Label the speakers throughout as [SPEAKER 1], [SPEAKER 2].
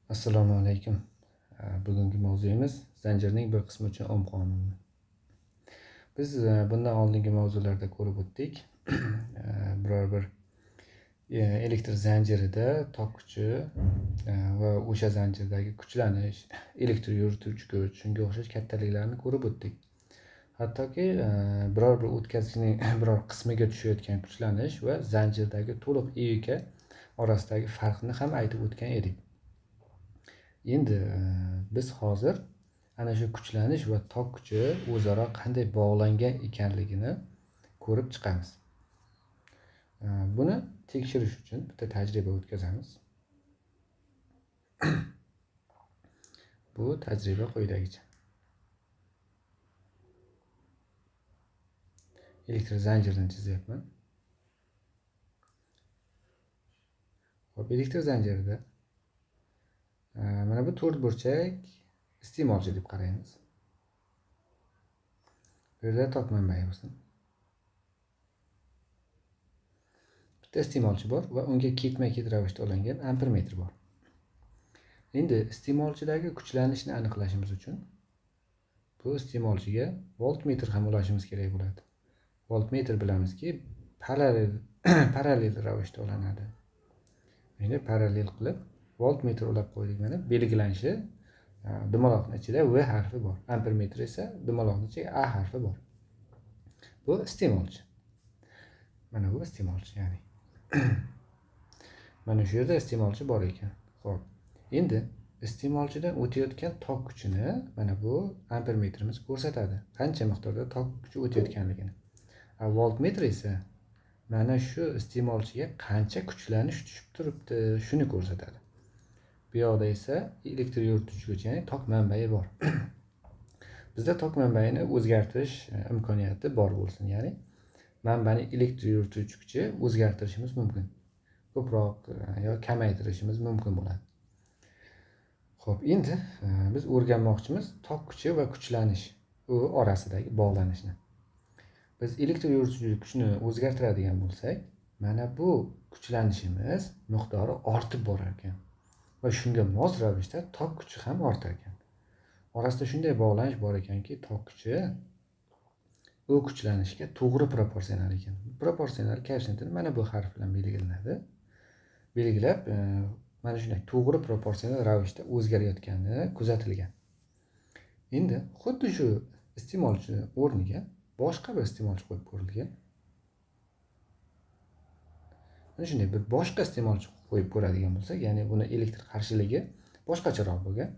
[SPEAKER 1] Assalomu alaykum. Bugungi mavzuyimiz zanjirning bir qismi uchun ohm qonuni. Biz bundan oldingi mavzularda ko'rib o'tdik. Biror bir elektr zanjirida tok kuchi va o'sha zanjirdagi kuchlanish, elektr yurituvchi kuch, shunga o'xshash kattaliklarni ko'rib o'tdik. Hattoki biror bir o'tkazgichning biror qismiga tushayotgan kuchlanish va zanjirdagi to'liq EYK orasidagi farqni ham aytib o'tgan edik. Endi biz hozir ana shu kuchlanish va tok kuchi o'zaro qanday bog'langan ekanligini ko'rib chiqamiz. Buni tekshirish uchun bitta tajriba o'tkazamiz. Bu tajriba quyidagicha. Elektr zanjirini chizyapman. Hop, elektr zanjirida mana bu to'rt burchak iste'molchi deb qaraymiz. Bu yerda tok manbai bo'lsin. Bitta iste'molchi bor va unga ketma-ket ravishda ulangan ampermetr bor. Endi iste'molchidagi kuchlanishni aniqlashimiz uchun bu iste'molchiga voltmetr ham ulashimiz kerak bo'ladi. Voltmetr bilamizki, parallel ravishda ulanadi. Endi parallel qilib voltmetr ulab qo'ydik. Mana belgilanishi dumaloqning ichida V harfi bor. Ampermetr esa dumaloqning ichida A harfi bor. Bu iste'molchi. Mana bu iste'molchi, ya'ni mana shu yerda iste'molchi bor ekan. Xo'p. Endi iste'molchidan o'tayotgan tok kuchini mana bu ampermetrimiz ko'rsatadi. Qancha miqdorda tok kuchi o'tayotganligini. Voltmetr esa mana shu iste'molchiga qancha kuchlanish tushib turibdi, shuni ko'rsatadi. Bu yoqda esa elektr yurituvchi kuch, ya'ni tok manbai bor. Bizda tok manbaini o'zgartirish imkoniyati bor bo'lsin, ya'ni manbani elektr yurituvchi kuchi o'zgartirishimiz mumkin. Ko'proq yo kamaytirishimiz mumkin bo'ladi. Xo'p, endi biz o'rganmoqchimiz tok kuchi va kuchlanish orasidagi bog'lanishni. Biz elektr yurituvchi kuchni o'zgartiradigan bo'lsak, mana bu kuchlanishimiz miqdori ortib borar ekan va shunga mos ravishda tok kuchi ham ortar ekan. Orasida shunday bog'lanish bor ekanki, tok kuchi u kuchlanishga to'g'ri proporsional ekan. Proporsional koeffitsiyentini mana bu harf bilan belgilanadi. Belgilab, mana shunday to'g'ri proporsional ravishda o'zgarayotgani kuzatilgan. Endi xuddi shu iste'molchi o'rniga boshqa bir iste'molchi qo'yib ko'rilgan. Mana shunday bir boshqa iste'molchi qo'yib ko'radigan bo'lsak, ya'ni buni elektr qarshiligi boshqacharoq bo'lgan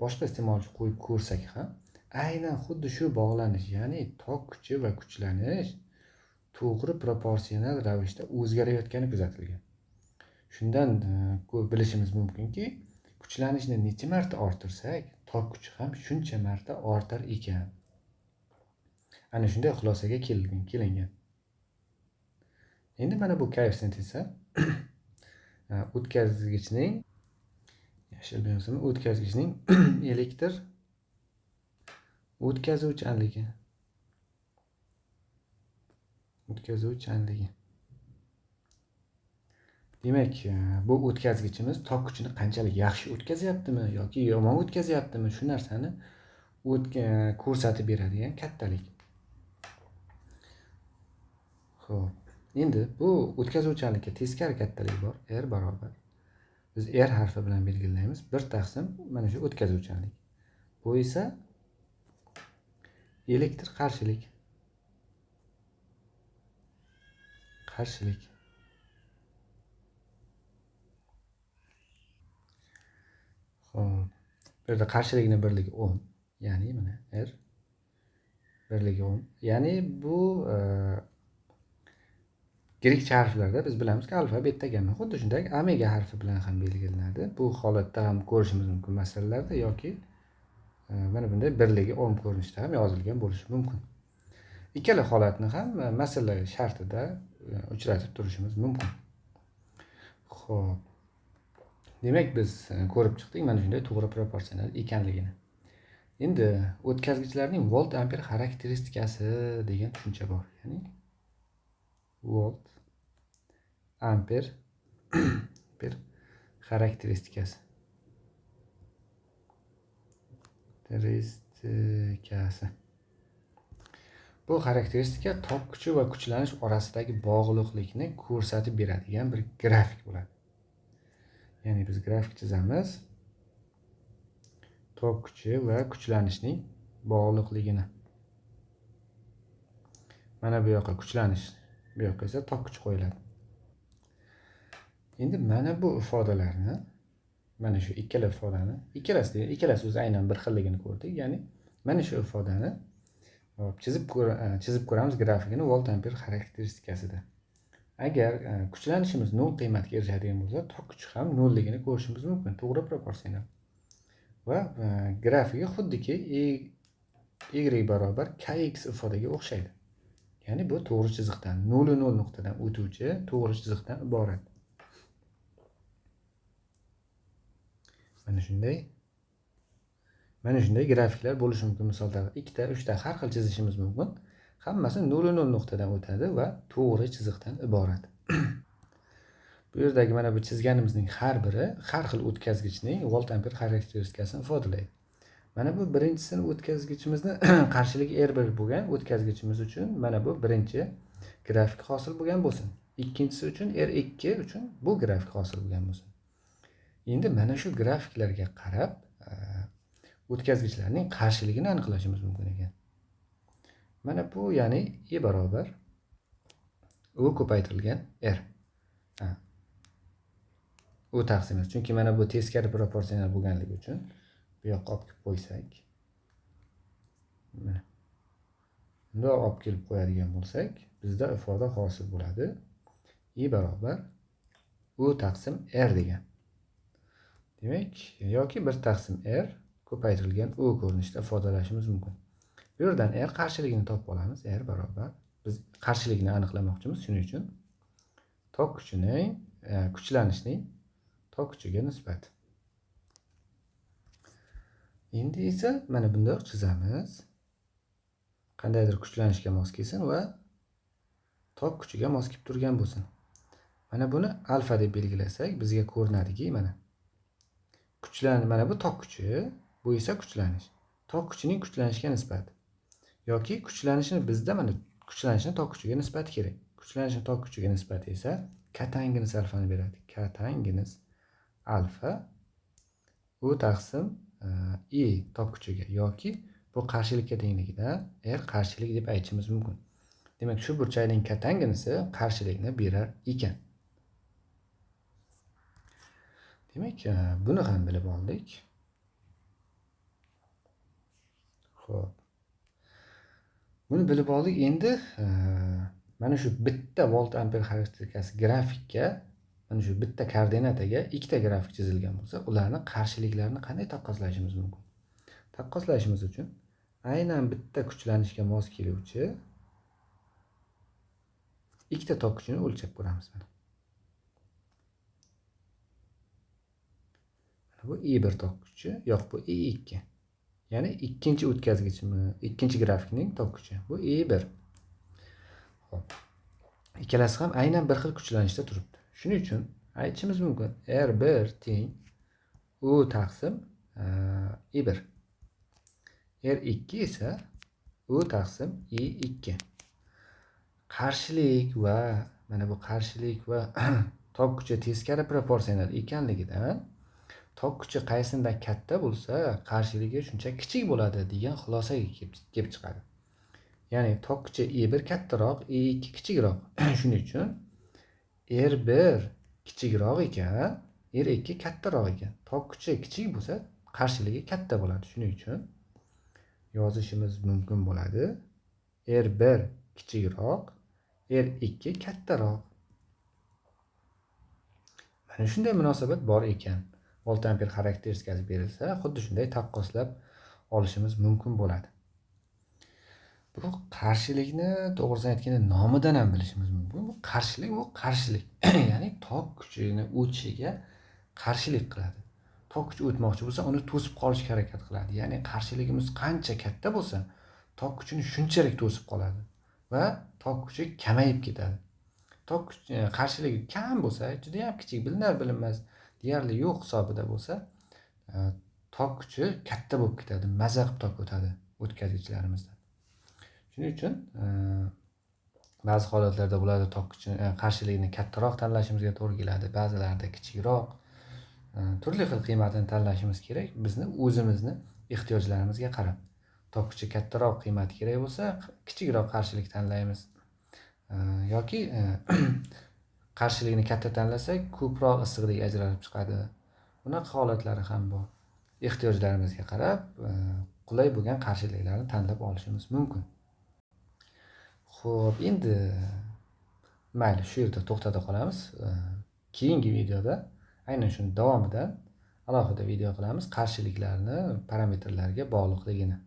[SPEAKER 1] boshqa iste'molchi qo'yib ko'rsak ham aynan xuddi shu bog'lanish, ya'ni tok kuchi va kuchlanish to'g'ri proporsional ravishda o'zgarayotgani kuzatilgan. Shundan bilishimiz mumkinki, kuchlanishni necha marta orttirsak, tok kuchi ham shuncha marta ortar ekan. Ana shunday xulosaga kelingan. Endi mana bu koeffitsient esa o'tkazgichning elektr o'tkazuvchanligi. Demak, bu o'tkazgichimiz tok kuchini qanchalik yaxshi o'tkazyaptimi yoki yomon o'tkazyaptimi, shu narsani ko'rsatib beradigan kattalik. Xo'p, endi bu o'tkazuvchanlikka teskari kattalik bor, R barobar. Biz R harfi bilan belgilaymiz. 1 taqsim mana shu o'tkazuvchanlik. Bu esa elektr qarshilik. Xo'p, bu yerda qarshilikning birligi ohm, ya'ni mana R birligi ohm. Ya'ni bu Grekcha harflarda biz bilamizki, alfa, beta, gamma. Xuddi shunday omega harfi bilan ham belgilanadi. Bu holatda ham ko'rishimiz mumkin masalalarda yoki mana bunday birligi ohm ko'rinishida ham yozilgan bo'lishi mumkin. Ikkala holatni ham masala shartida uchratib turishimiz mumkin. Xo'p. Demak, biz ko'rib chiqdik mana shunday to'g'ri proporsional ekanligini. Endi o'tkazgichlarning volt amper xarakteristikasi degan tushuncha bor. Ya'ni volt amper xarakteristikasi. xarakteristikasi. Bu xarakteristika tok kuchi va kuchlanish orasidagi bog'liqlikni ko'rsatib beradigan bir grafik bo'ladi. Ya'ni biz grafik chizamiz. Tok kuchi va kuchlanishning bog'liqligini. Mana bu yoqqa kuchlanish, bu yoqqa esa tok kuchi qo'yiladi. Endi mana bu ifodalarni, mana shu ikkala ifodani, ikkalasi o'zi aynan bir xilligini ko'rdik. Ya'ni mana shu ifodani chizib ko'ramiz grafikini volt ampere xarakteristikasida. Agar kuchlanishimiz 0 qiymatga erishadigan bo'lsa, tok kuchi ham 0 ligini ko'rishimiz mumkin. To'g'ri proporsional. Va grafiki xuddiki y barobar kx ifodasiga o'xshaydi. Ya'ni bu to'g'ri chiziqdan 0 nuqtadan o'tuvchi to'g'ri chiziqdan iborat. Mana shunday grafiklar bo'lishi mumkin. Misolda 2 ta, 3 ta har xil chizishimiz mumkin. Hammasi 0 nuqtadan o'tadi va to'g'ri chiziqdan iborat. Bu yerdagi mana bu chizganimizning har biri har xil o'tkazgichning volt ampere xarakteristikasini ifodalaydi. Mana bu birinchisi o'tkazgichimizni qarshiligi R1 bo'lgan o'tkazgichimiz uchun mana bu birinchi grafik hosil bo'lgan bo'lsin. Ikkinchisi uchun R2 uchun bu grafik hosil bo'lgan bo'lsin. Endi mana shu grafiklarga qarab o'tkazgichlarning qarshiligini aniqlashimiz mumkin ekan. Mana bu ya'ni E barobar U ko'paytirilgan R. U taqsim. Chunki mana bu teskari proporsional bo'lganligi uchun bu yoqqa olib kelib qo'ysak, mana bundoq olib kelib qo'yadigan bo'lsak, bizda ifoda hosil bo'ladi. E barobar U taqsim R degan. Demak, yoki 1 taqsim R ko'paytirilgan U ko'rinishida ifodalashimiz mumkin. Bu yerdan R qarshiligini topib olamiz. R barobar biz qarshiligini aniqlamoqchimiz. Shuning uchun tok kuchining kuchlanishning tok kuchiga nisbati. Endi esa mana bundoq chizamiz. Qandaydir kuchlanishga mos kelsin va tok kuchiga mos kelib turgan bo'lsin. Mana buni alfa deb belgilasak, bizga ko'rinadiki, mana mana bu tok kuchi, bu esa kuchlanish. Tok kuchining kuchlanishga nisbati. Yoki kuchlanishni bizda mana kuchlanishni tok kuchiga nisbati kerak. Kuchlanishni tok kuchiga nisbati esa katanginus alfani beradi. Katanginus alfa U taqsim E tok kuchiga yoki bu qarshilikka tengligida R qarshilik deb aytishimiz mumkin. Demak, shu burchakning katanginusi qarshilikni berar ekan. Demak, buni ham bilib oldik. Xo'p. Buni bilib oldik. Endi mana shu bitta volt ampere xarakteristikasi grafikka, mana shu bitta koordinataga ikkita grafik chizilgan bo'lsa, ularni qarshiliklarini qanday taqqoslashimiz mumkin? Taqqoslashimiz uchun aynan bitta kuchlanishga mos keluvchi ikkita tok kuchini o'lchab ko'ramiz. Mana bu E1 tok kuchi, yo'q bu E2. Ya'ni ikkinchi o'tkazgichmi, ikkinchi grafikning tok kuchi. Bu E1. Xo'p. Ikkalasi ham aynan bir xil kuchlanishda turibdi. Shuning uchun aytishimiz mumkin R1 teng U taqsim E1. R2 esa U taqsim E2. Qarshilik va mana bu qarshilik va tok kuchi teskari proporsional ekanligidan tok kuchi qaysidan katta bo'lsa, qarshiligi shuncha kichik bo'ladi degan xulosaga kelib chiqadi. Ya'ni tok kuchi E1 kattaroq, E2 kichikroq. Shuning uchun R1 kichikroq ekan, R2 kattaroq ekan. Tok kuchi kichik bo'lsa, qarshiligi katta bo'ladi. Shuning uchun yozishimiz mumkin bo'ladi. R1 kichikroq, R2 kattaroq. Mana shunday munosabat bor ekan. Volt ampere xarakteristikasi berilsa, xuddi shunday taqqoslab olishimiz mumkin bo'ladi. Bu qarshilikni to'g'risini aytganda nomidan ham bilishimiz mumkin. Bu qarshilik. Ya'ni tok kuchini o'tishiga qarshilik qiladi. Tok kuchi o'tmoqchi bo'lsa, uni to'sib qolishga harakat qiladi. Ya'ni qarshiligimiz qancha katta bo'lsa, tok kuchini shunchalik to'sib qoladi va tok kuchi kamayib ketadi. Tok qarshiligi kam bo'lsa, juda ham kichik, bilinar bilinmas, deyarli yo'q hisobida bo'lsa, tok kuchi katta bo'lib ketadi, maza qilib tok o'tadi o'tkazgichilarimizdan. Shuning uchun ba'zi holatlarda bularda tok kuchi qarshiligini kattaroq tanlashimizga to'g'ri keladi, ba'zilarida kichikroq. Turli xil qiymatini tanlashimiz kerak. Bizni o'zimizni ehtiyojlarimizga qarab. Tok kuchi kattaroq qiymati kerak bo'lsa, kichikroq qarshilik tanlaymiz. Yoki qarshilikni katta tanlasak, ko'proq issiqlik ajralib chiqadi. Bunaqa holatlari ham bor. Ehtiyojlarimizga qarab, qulay bo'lgan qarshiliklarni tanlab olishimiz mumkin. Xo'p, endi mayli, shu yerda to'xtada qolamiz. Keyingi videoda aynan shuni davomidan alohida video qilamiz, qarshiliklarni parametrlarga bog'liqligini.